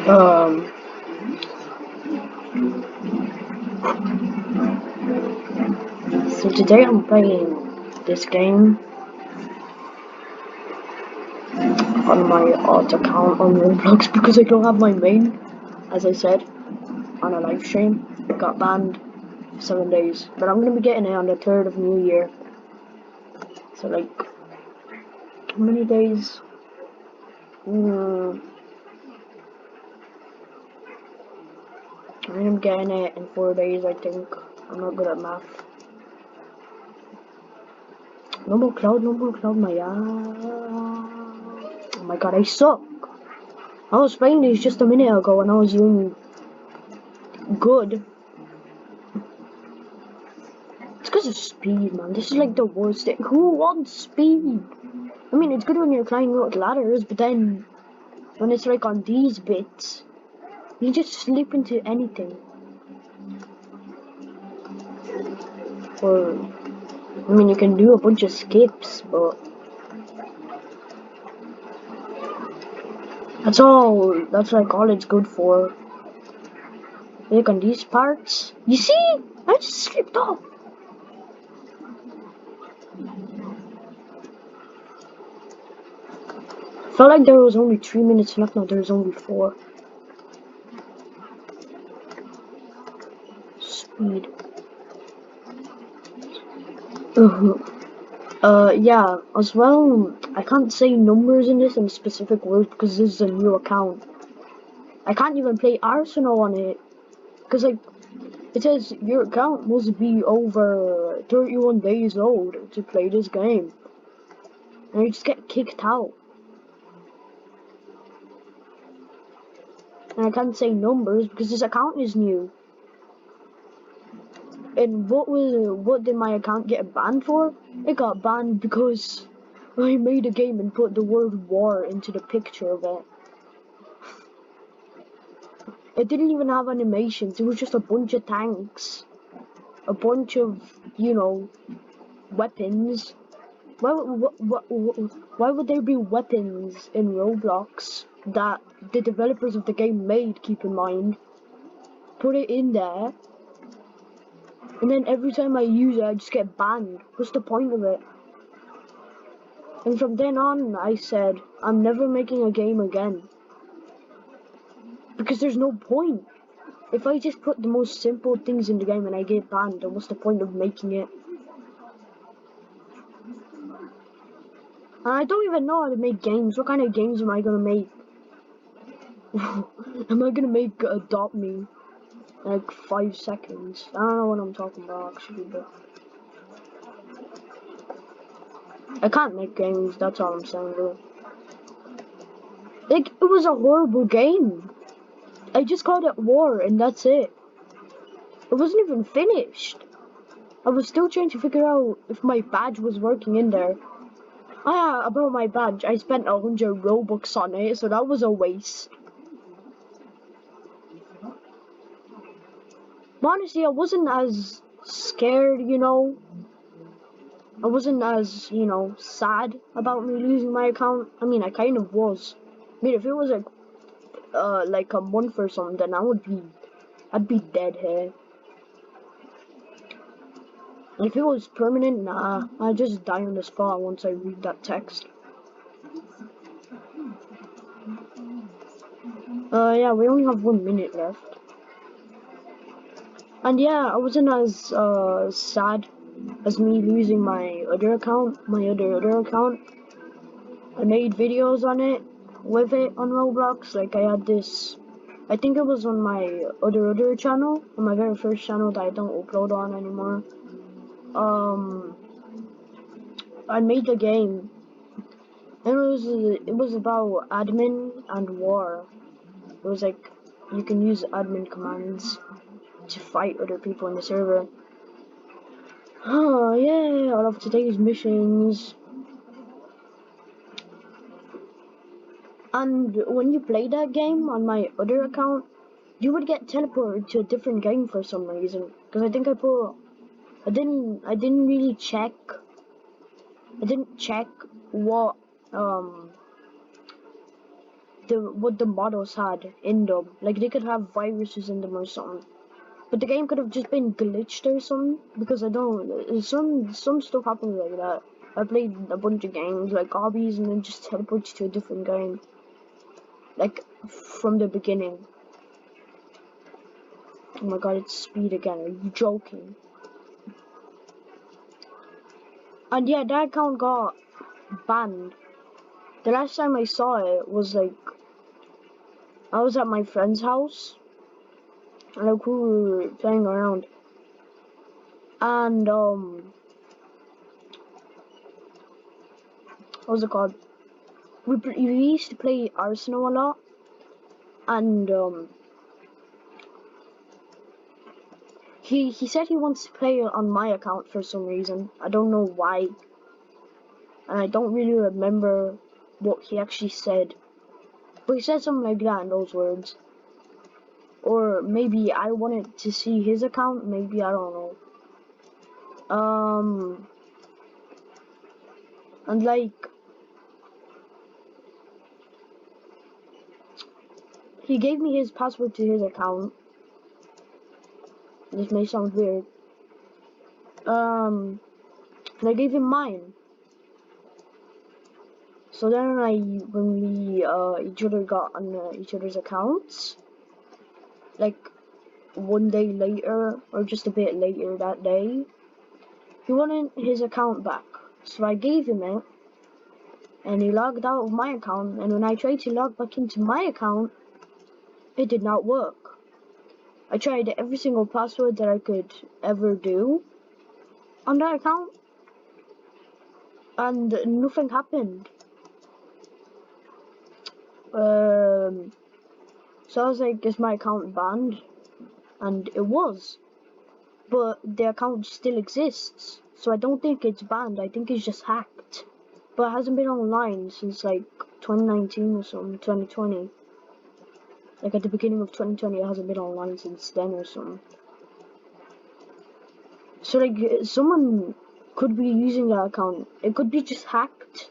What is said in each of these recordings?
Um, so today I'm playing this game on my alt account on Roblox because I don't have my main, as I said, on a live stream. It got banned 7 days, but I'm gonna be getting it on the 3rd of New Year. So like, how many days? I'm getting it in 4 days, I think. I'm not good at math. No more cloud, my oh my god, I suck. I was playing these just a minute ago and I was doing good. It's because of speed, man. This is like the worst thing. Who wants speed? I mean, it's good when you're climbing up ladders, but then when it's like on these bits, you just slip into anything. Or, I mean, you can do a bunch of skips, but that's like all it's good for. Like on these parts. You see? I just slipped off. Felt like there was only 3 minutes left, now there's only 4. Speed. Yeah, as well, I can't say numbers in this in specific words because this is a new account. I can't even play Arsenal on it, because like, it says your account must be over 31 days old to play this game. And I just get kicked out. And I can't say numbers because this account is new. And what did my account get banned for? It got banned because I made a game and put the word war into the picture of it. It didn't even have animations, it was just a bunch of tanks. A bunch of, you know, weapons. Why would there be weapons in Roblox that the developers of the game made, keep in mind? Put it in there, and then every time I use it, I just get banned. What's the point of it? And from then on, I said, I'm never making a game again. Because there's no point. If I just put the most simple things in the game and I get banned, then what's the point of making it? And I don't even know how to make games. What kind of games am I gonna make? Am I gonna make Adopt Me in like 5 seconds? I don't know what I'm talking about actually, but I can't make games, that's all I'm saying, bro. Like, it was a horrible game. I just called it war and that's it. It wasn't even finished. I was still trying to figure out if my badge was working in there. Ah, about my badge, I spent 100 Robux on it, so that was a waste. But honestly, I wasn't as scared, you know. I wasn't as, you know, sad about me losing my account. I mean, I kind of was. I mean, if it was like a month or something, then I'd be dead here. If it was permanent, nah, I'd just die on the spot once I read that text. Yeah, we only have 1 minute left. And yeah, I wasn't as sad as me losing my other account, other account. I made videos on it, with it on Roblox. Like, I had this, I think it was on my other channel, on my very first channel that I don't upload on anymore. I made the game, and it was about admin and war. It was like, you can use admin commands to fight other people in the server. Oh yeah, all of today's missions. And when you play that game on my other account, you would get teleported to a different game for some reason. Because I think I didn't really check. I didn't check what what the models had in them. Like they could have viruses in them or something. But the game could have just been glitched or something, because I don't. Some stuff happens like that. I played a bunch of games like hobbies and then just teleports to a different game, like from the beginning. Oh my god, it's speed again. Are you joking? And yeah, that account got banned. The last time I saw it was like I was at my friend's house and like we were playing around, and what's it called? We used to play Arsenal a lot, and he said he wants to play on my account for some reason. I don't know why, and I don't really remember what he actually said, but he said something like that in those words. Or maybe I wanted to see his account. Maybe, I don't know. And like he gave me his password to his account. This may sound weird. And I gave him mine. So then when we each other got on each other's accounts, like one day later or just a bit later that day, he wanted his account back. So I gave him it, and he logged out of my account. And when I tried to log back into my account, it did not work. I tried every single password that I could ever do on that account, and nothing happened. So I was like, is my account banned? And it was. But the account still exists. So I don't think it's banned. I think it's just hacked. But it hasn't been online since like 2019 or something, 2020. Like at the beginning of 2020, it hasn't been online since then or something. So like someone could be using that account. It could be just hacked,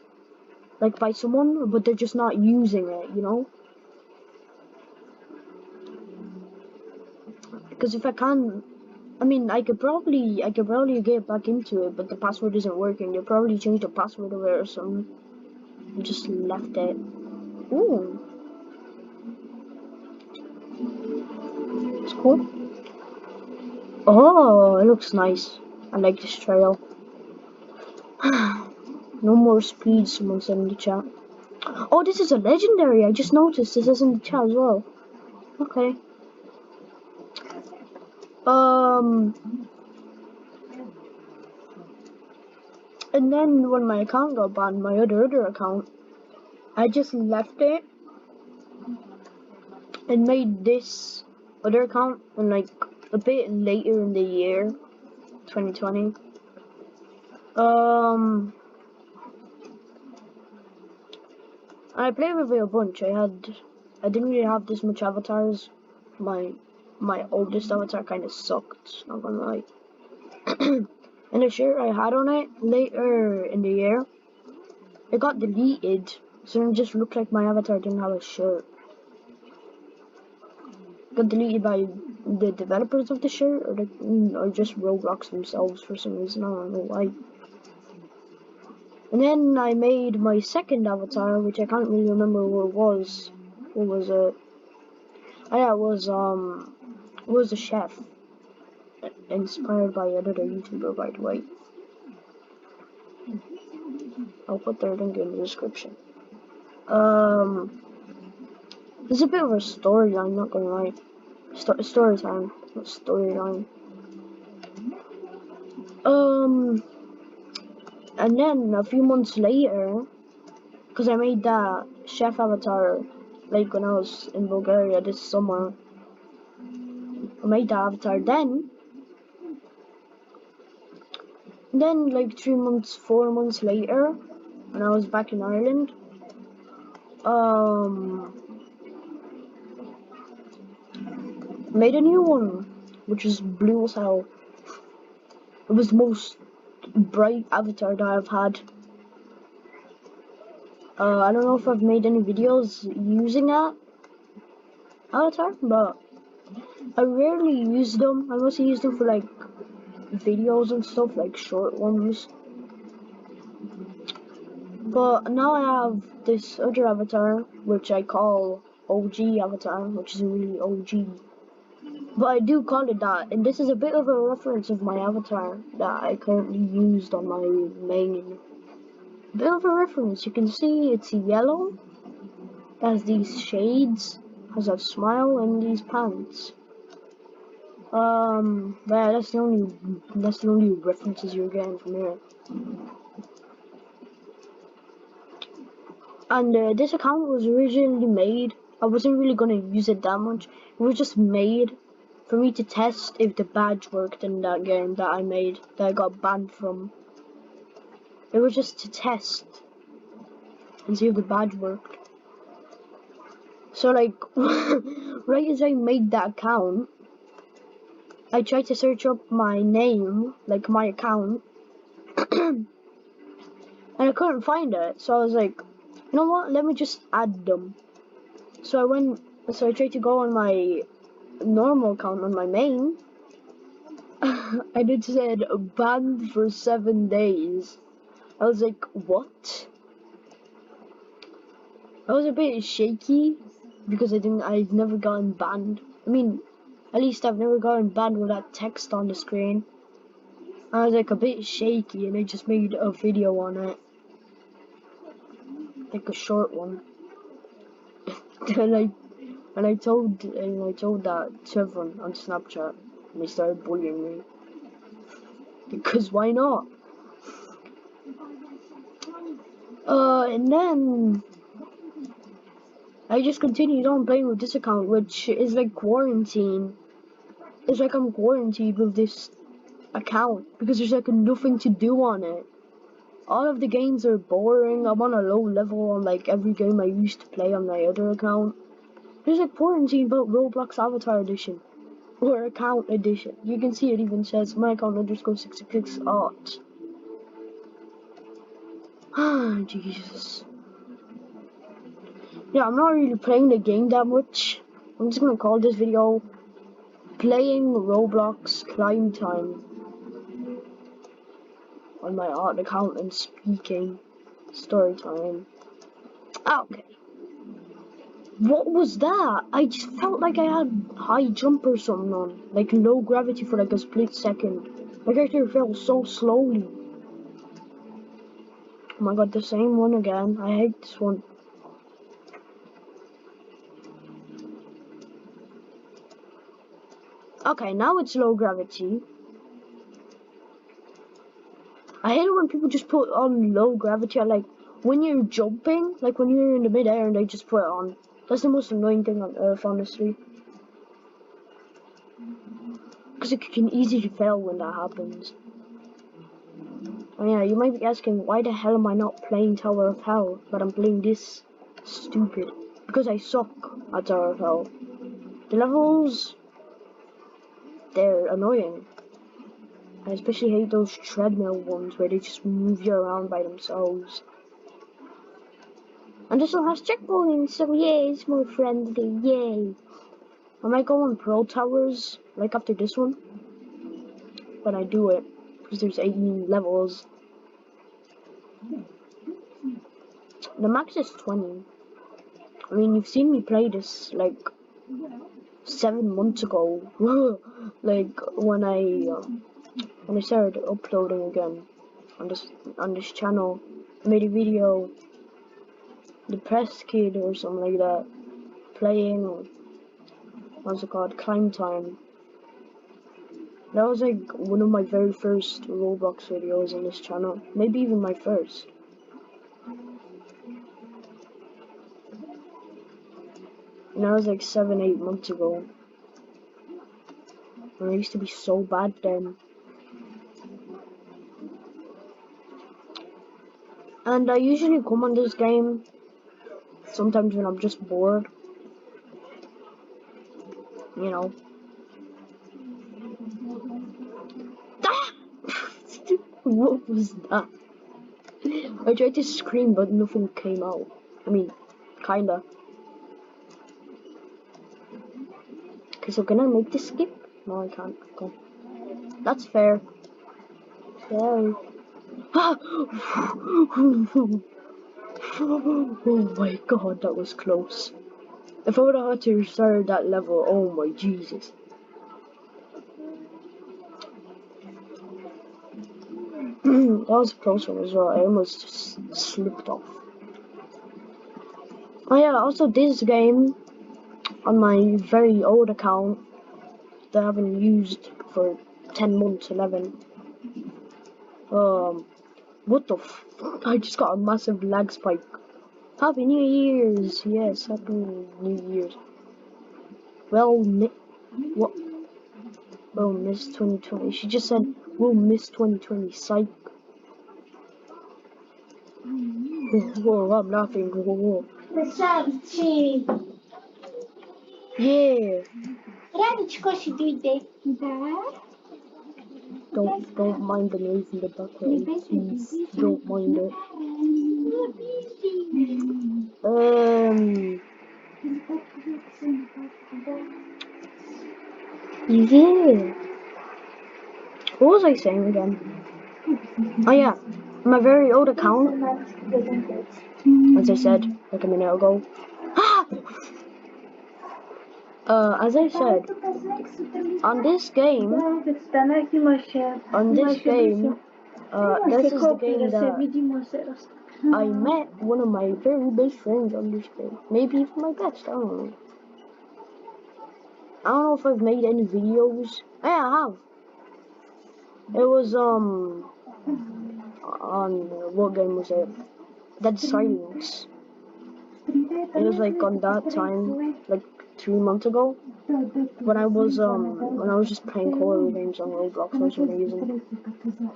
like by someone, but they're just not using it, you know? Because if I can, I mean, I could probably get back into it, but the password isn't working. They probably changed the password of it or something. I just left it. Ooh, it's cool. Oh, it looks nice. I like this trail. No more speed, someone said in the chat. Oh, this is a legendary. I just noticed this is in the chat as well. Okay. And then when my account got banned, my other account, I just left it and made this other account, and like a bit later in the year, 2020. I played with it a bunch. I didn't really have this much avatars. My oldest avatar kind of sucked, not gonna lie. And the shirt I had on it later in the year, it got deleted, so it just looked like my avatar didn't have a shirt. It got deleted by the developers of the shirt, or just Roblox themselves for some reason. I don't know why. And then I made my second avatar, which I can't really remember what it was. What was it? Oh yeah, it was a chef, inspired by another YouTuber, by the way. I'll put their link in the description. There's a bit of a storyline, not gonna lie. Story time, not storyline. And then a few months later, because I made that chef avatar like when I was in Bulgaria this summer, I made that avatar then. Then like 4 months later, when I was back in Ireland, made a new one, which was blue as hell. It was the most bright avatar that I've had. I don't know if I've made any videos using that avatar, but I rarely use them. I mostly use them for like videos and stuff, like short ones. But now I have this other avatar, which I call OG avatar, which is really OG. But I do call it that, and this is a bit of a reference of my avatar that I currently used on my main. Bit of a reference. You can see it's yellow, has these shades, has a smile, and these pants. Yeah, that's the only references you're getting from here. And this account was originally made. I wasn't really gonna use it that much. It was just made for me to test if the badge worked in that game that I made, that I got banned from. It was just to test and see if the badge worked. So like, right as I made that account, I tried to search up my name, like my account, and I couldn't find it. So I was like, you know what? Let me just add them. So I tried to go on my normal account on my main, and it said banned for 7 days. I was like, what? I was a bit shaky because I've never gotten banned. I mean, at least I've never gotten banned with that text on the screen. I was like a bit shaky, and I just made a video on it, like a short one. and I told that to everyone on Snapchat, and they started bullying me. Because why not? And then I just continued on playing with this account, which is like quarantine. It's like I'm quarantined with this account because there's like nothing to do on it. All of the games are boring. I'm on a low level on like every game I used to play on my other account. There's like quarantine about Roblox Avatar Edition or account edition. You can see it even says my account underscore 666 art. Ah, Jesus. Yeah, I'm not really playing the game that much. I'm just gonna call this video playing Roblox Climb Time on my art account and speaking story time. Okay. What was that? I just felt like I had high jump or something on. Like low gravity for like a split second. My character fell so slowly. Oh my god, the same one again. I hate this one. Okay, now it's low gravity. I hate it when people just put on low gravity, like when you're jumping, like when you're in the mid-air and they just put it on. That's the most annoying thing on earth, honestly. Because it can easily fail when that happens. Oh yeah, you might be asking, why the hell am I not playing Tower of Hell, but I'm playing this? Stupid. Because I suck at Tower of Hell. The levels, they're annoying. I especially hate those treadmill ones where they just move you around by themselves. And this one has checkpoints, so yay, it's more friendly, yay. I might go on Pro Towers, like after this one. But I do it, because there's 18 levels. The max is 20. I mean, you've seen me play this, like, 7 months ago. Like, when I started uploading again on this channel. I made a video, the press kid or something like that, playing, what's it called, Climb Time. That was like one of my very first Roblox videos on this channel, maybe even my first. And that was like 7-8 months ago. And I used to be so bad then. And I usually come on this game sometimes when I'm just bored. You know. Ah! What was that? I tried to scream, but nothing came out. I mean, kinda. Okay, so can I make this skip? No, I can't. Okay. That's fair. Fair. Oh my god, that was close. If I would have had to restart that level, oh my Jesus. That was a close one as well. I almost just slipped off. Oh yeah, also this game on my very old account that I haven't used for 10 months, 11. What the f? I just got a massive lag spike. Happy New Year's! Yes, Happy New Year's. Well, what? Well, miss 2020. She just said, we'll miss 2020. Psych. Whoa, I'm laughing. Whoa. Yeah. Don't mind the noise in the background, please. Don't mind it. Yeah. What was I saying again? Oh yeah, my very old account. As I said like a minute ago. As I said, on this game, this is the game that I met one of my very best friends on this game. Maybe even my best, I don't know. I don't know if I've made any videos. Yeah, I have. It was, on, what game was it? Dead Silence. It was like on that time, like 3 months ago, when I was just playing horror games on Roblox for some reason.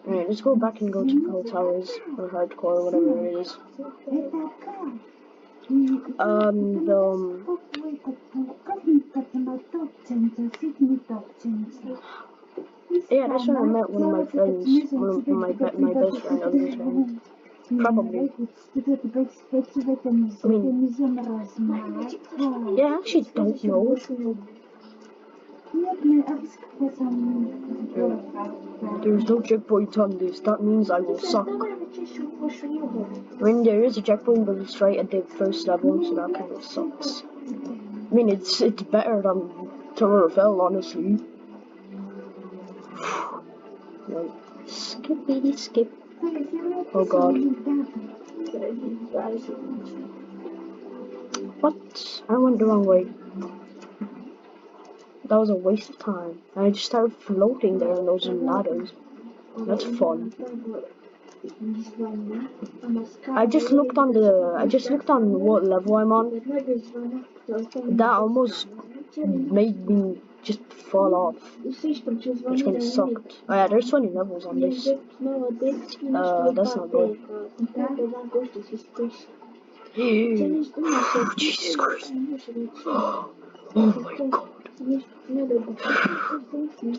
Alright, let's go back and go to Pearl Towers, or Hardcore, whatever it is. Yeah, that's when I met one of my friends, my best friend on this game. Probably. I mean, yeah, I actually don't know. There's no checkpoint on this, that means I will suck. I mean, there is a checkpoint, but it's right at the first level, so that kind of sucks. I mean, it's better than Tower of Hell, honestly. Right. Skippity skip. Oh god. What? I went the wrong way. That was a waste of time. And I just started floating there on those ladders. That's fun. I just looked on what level I'm on. That almost made me just fall off, which kind of sucked. Oh yeah, there's 20 levels on this. That's not good. Jesus Christ. Oh my god.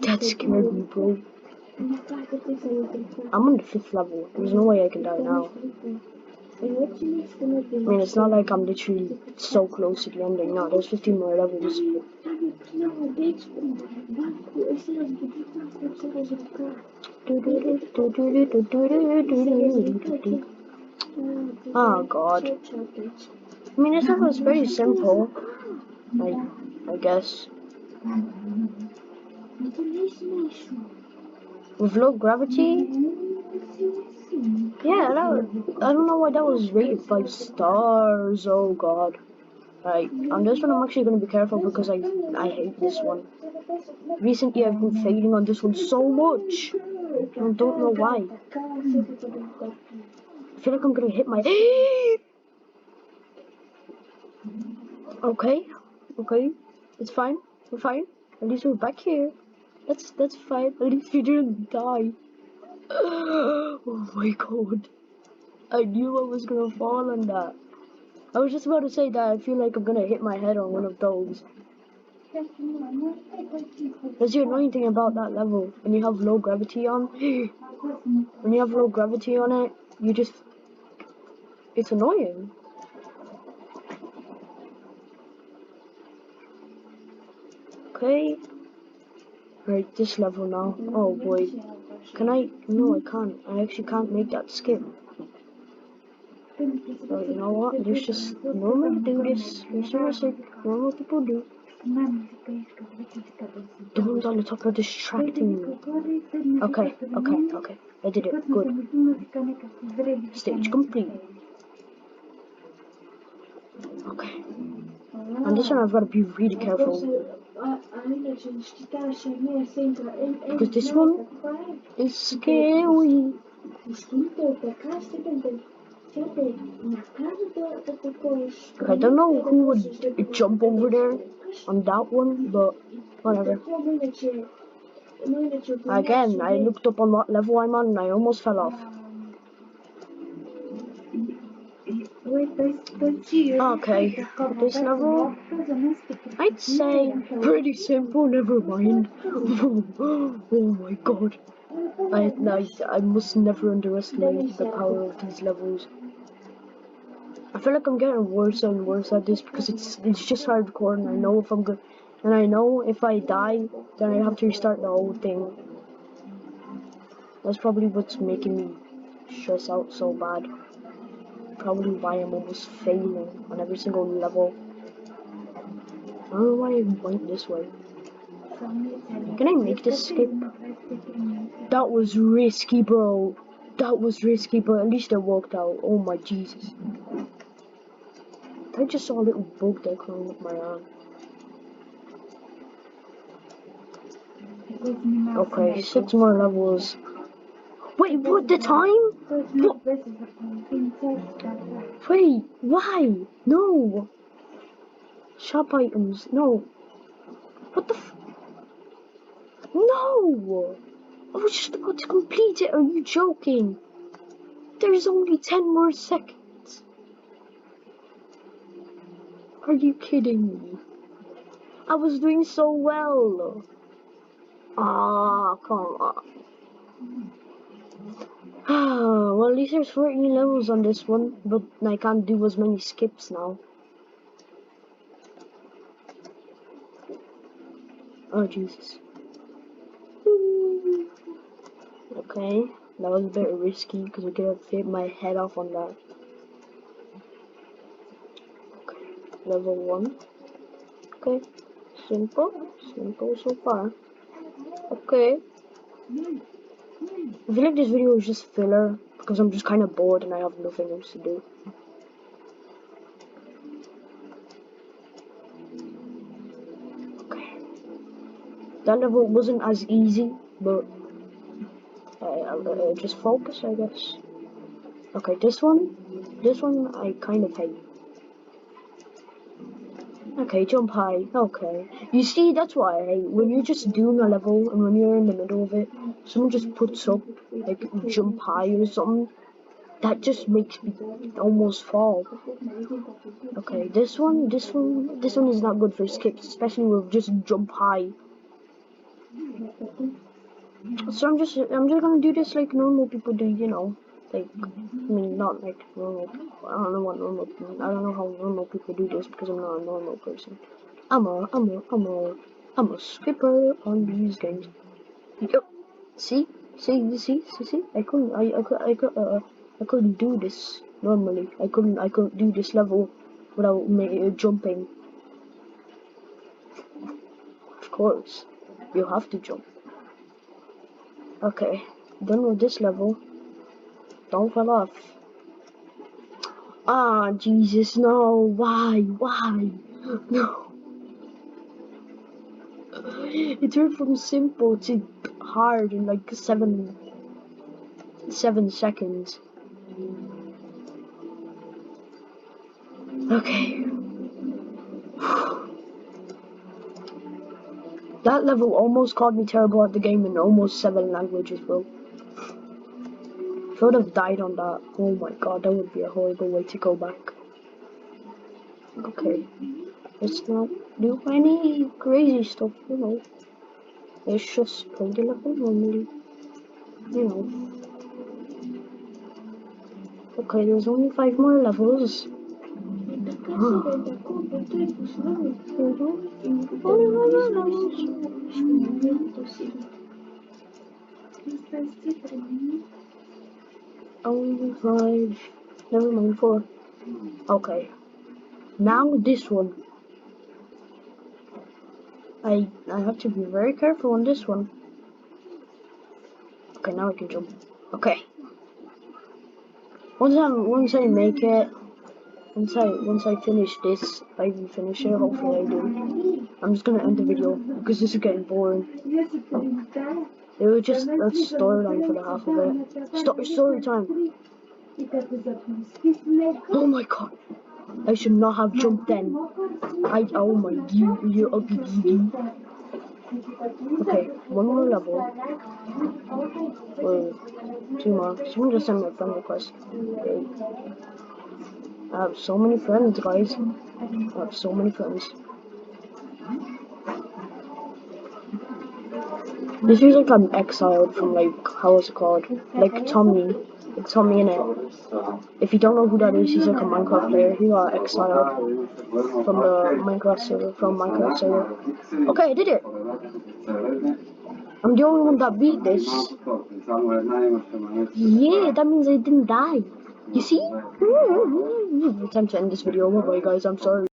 That scared me, bro. I'm on the 5th level. There's no way I can die now. I mean, it's not like I'm literally so close to the ending. No, there's 15 more levels. Oh god. I mean, this level is very simple. I guess. With low gravity? Yeah, I don't know why that was rated 5 stars. Oh god. Right, on this one I'm actually going to be careful because I hate this one. Recently I've been failing on this one so much. I don't know why. I feel like I'm going to hit my... Okay. It's fine. We're fine. At least we're back here. That's fine. At least you didn't die. Oh my god. I knew I was gonna fall on that. I was just about to say that I feel like I'm gonna hit my head on one of those. That's the annoying thing about that level. When you have low gravity on, when you have low gravity on it, you just It's annoying. Okay. Right, this level now. Oh boy. Can I? No, I can't. I actually can't make that skip. So you know what? Let's just normally do this. Let's just like normal people do. The ones on the top are distracting me. Okay. I did it. Good. Stage complete. Okay. And this one I've got to be really careful. Because this one is scary. I don't know who would jump over there on that one, but whatever. Again, I looked up on what level I'm on and I almost fell off. Okay, this level, I'd say pretty simple, never mind. Oh my god. I must never underestimate the power of these levels. I feel like I'm getting worse and worse at this because it's just hardcore, and I know if I'm good, and I know if I die, then I have to restart the whole thing. That's probably what's making me stress out so bad. Probably why I'm almost failing on every single level. I don't know why I went this way. Can I make this skip? That was risky, bro. That was risky, but at least it worked out. Oh my Jesus. I just saw a little bug there crawling up my arm. Okay, 6 more levels. Wait, what, the time? What? Wait, why? No. Shop items, no. What the f— No! I was just about to complete it, are you joking? There's only 10 more seconds. Are you kidding me? I was doing so well. Ah, come on. Well, at least there's 14 levels on this one, but I can't do as many skips now. Oh, Jesus. Okay, that was a bit risky because we could have hit my head off on that. Okay, level 1. Okay, simple so far. Okay. I feel like this video is just filler because I'm just kind of bored and I have nothing else to do. Okay. That level wasn't as easy, but just focus, I guess. Okay, this one I kind of hate. Okay, jump high. Okay. You see, that's why I hate when you're just doing a level and when you're in the middle of it, someone just puts up like jump high or something. That just makes me almost fall. Okay, this one is not good for skips, especially with just jump high. So I'm just gonna do this like normal people do, you know. Like, I mean, not like normal. I don't know how normal people do this because I'm not a normal person. I'm a skipper on these games. Yup. See? I couldn't do this normally. I couldn't do this level without jumping. Of course, you have to jump. Okay, done with this level. Don't fall off. Ah, Jesus, no. Why? No. It went from simple to hard in like 7 seconds. Okay. That level almost called me terrible at the game in almost 7 languages, bro. If I would have died on that, oh my god, that would be a horrible way to go back. Okay. Let's not do any crazy stuff, you know. Let's just play the level normally. You know. Okay, there's only 5 more levels. Only 5. Never mind, 4. Okay. Now this one. I have to be very careful on this one. Okay, now I can jump. Okay. Once I make it, once I finish this, I will finish it. Hopefully I do. I'm just gonna end the video because this is getting boring. It was just a story time for the half of it. Story time. Oh my god! I should not have jumped then. Oh my, you ugly gee. Okay, one more level. Or 2 more. Someone just sent me a friend request. Okay. I have so many friends, guys. I have so many friends. This feels like I'm exiled from, like, how is it called? Like Tommy. Like Tommy in it. If you don't know who that is, he's like a Minecraft player. He got exiled from the Minecraft server. Okay, I did it! I'm the only one that beat this. Yeah, that means I didn't die. You see? Time to end this video. Bye bye, guys. I'm sorry.